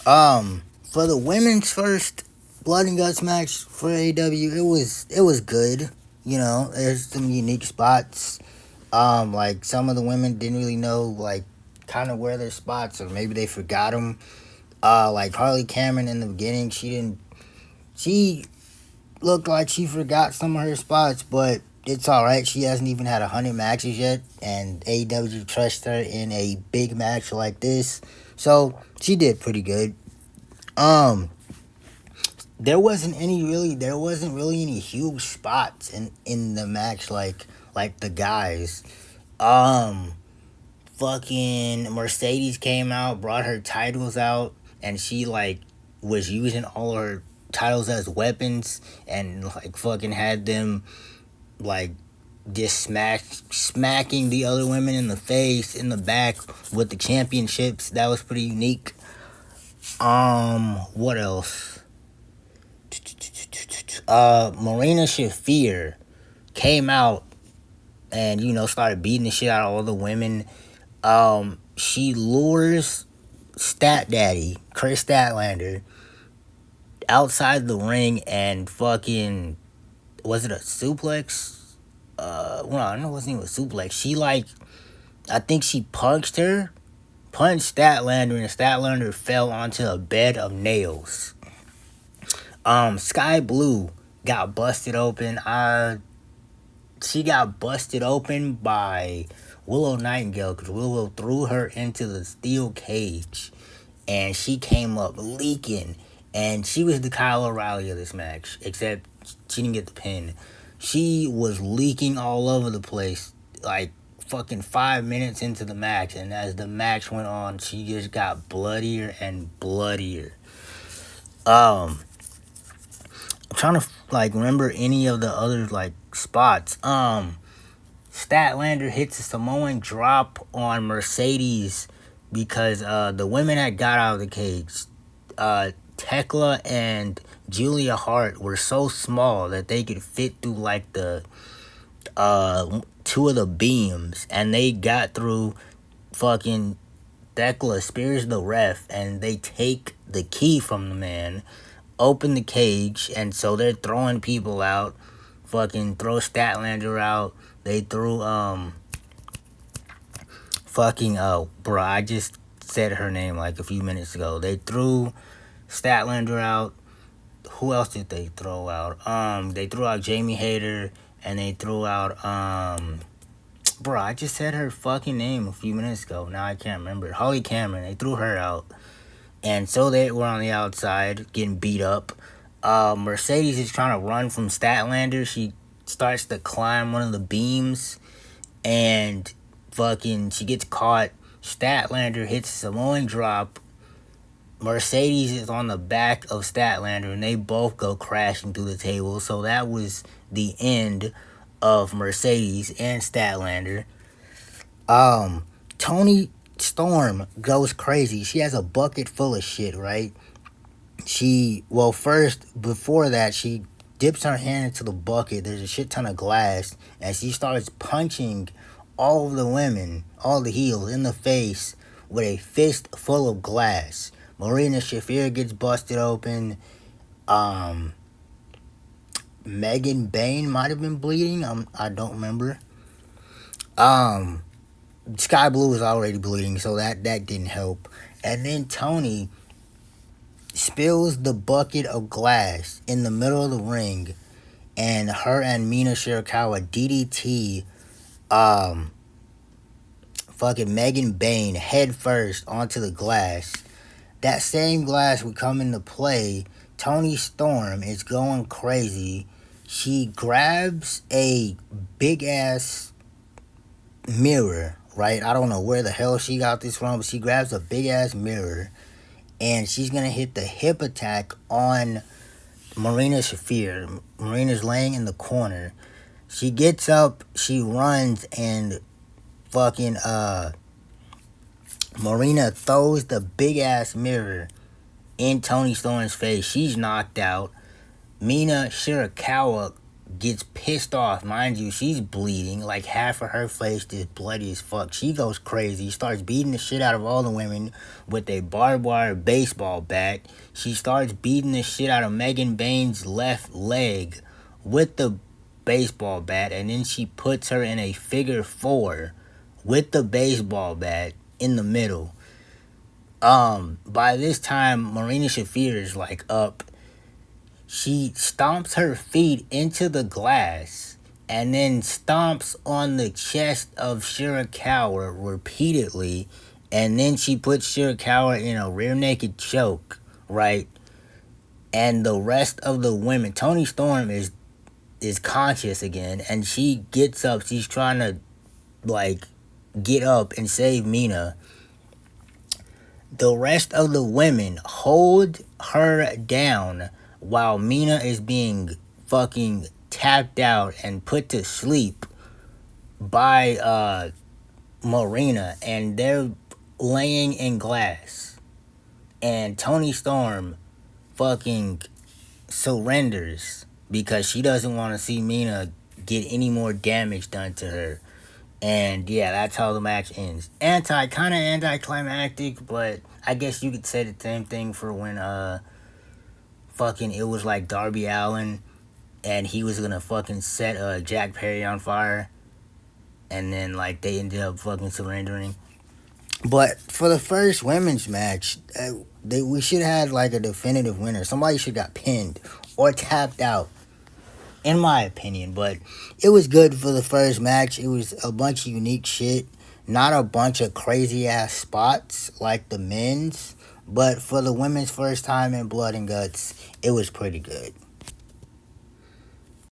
For the women's first blood and guts match for AEW, it was good. There's some unique spots. Like some of the women didn't really know like kind of where their spots, or maybe they forgot them. Like Harley Cameron in the beginning, she didn't. She looked like she forgot some of her spots, but it's all right. She hasn't even had 100 matches yet, and AEW trusts her in a big match like this, so she did pretty good. Um, there wasn't really any huge spots in the match like the guys. Um, Fucking Mercedes came out, brought her titles out, and she like was using all her titles as weapons, and like fucking had them like just smacking the other women in the face, in the back with the championships. That was pretty unique. What else? Marina Shafir came out and started beating the shit out of all the women. She lures Stat Daddy Chris Statlander outside the ring and fucking, was it a suplex? Well, I know it wasn't even a suplex. She like, I think she punched Statlander, and Statlander fell onto a bed of nails. Sky Blue got busted open. She got busted open by Willow Nightingale because Willow threw her into the steel cage, and she came up leaking, and she was the Kyle O'Reilly of this match, except she didn't get the pin. She was leaking all over the place, like fucking 5 minutes into the match, and as the match went on, she just got bloodier and bloodier. I'm trying to like remember any of the other like spots. Statlander hits a Samoan drop on Mercedes because the women that got out of the cage, Tekla and Julia Hart, were so small that they could fit through like the two of the beams, and they got through. Fucking Tekla spears the ref, and they take the key from the man, open the cage, and so they're throwing people out. Fucking throw Statlander out. They threw bro, I just said her name like a few minutes ago. They threw Statlander out. Who else did they throw out? They threw out Jamie Hayter, and they threw out bro, I just said her fucking name a few minutes ago. Now I can't remember. Holly Cameron. They threw her out. And so they were on the outside getting beat up. Mercedes is trying to run from Statlander. She starts to climb one of the beams, and fucking she gets caught. Statlander hits a Samoan drop. Mercedes is on the back of Statlander, and they both go crashing through the table. So that was the end of Mercedes and Statlander. Tony Storm goes crazy. She has a bucket full of shit, right? First, before that, she dips her hand into the bucket. There's a shit ton of glass, and she starts punching all of the women, all the heels, in the face with a fist full of glass. Marina Shafir gets busted open. Megan Bain might have been bleeding. I don't remember. Sky Blue was already bleeding, so that didn't help. And then Tony spills the bucket of glass in the middle of the ring, and her and Mina Shirakawa DDT fucking Megan Bain head first onto the glass. That same glass would come into play. Tony Storm is going crazy. She grabs a big ass mirror, right? I don't know where the hell she got this from, but she grabs a big ass mirror, and she's gonna hit the hip attack on Marina Shafir. Marina's laying in the corner. She gets up, she runs, and fucking Marina throws the big ass mirror in Tony Storm's face. She's knocked out. Mina Shirakawa gets pissed off. Mind you, she's bleeding. Like half of her face is bloody as fuck. She goes crazy. Starts beating the shit out of all the women with a barbed wire baseball bat. She starts beating the shit out of Megan Bain's left leg with the baseball bat. And then she puts her in a figure four with the baseball bat in the middle. By this time, Marina Shafir is like up. She stomps her feet into the glass and then stomps on the chest of Shirakawa repeatedly. And then she puts Shirakawa in a rear naked choke, right? And the rest of the women, Toni Storm is conscious again, and she gets up. She's trying to like get up and save Mina. The rest of the women hold her down while Mina is being fucking tapped out and put to sleep by Marina, and they're laying in glass. And Toni Storm fucking surrenders because she doesn't want to see Mina get any more damage done to her. And yeah, that's how the match ends. Kind of anticlimactic, but I guess you could say the same thing for when fucking it was like Darby Allin and he was gonna fucking set Jack Perry on fire, and then like they ended up fucking surrendering. But for the first women's match, we should have had like a definitive winner. Somebody should have got pinned or tapped out, in my opinion. But it was good for the first match. It was a bunch of unique shit, not a bunch of crazy ass spots like the men's. But for the women's first time in Blood and Guts, it was pretty good.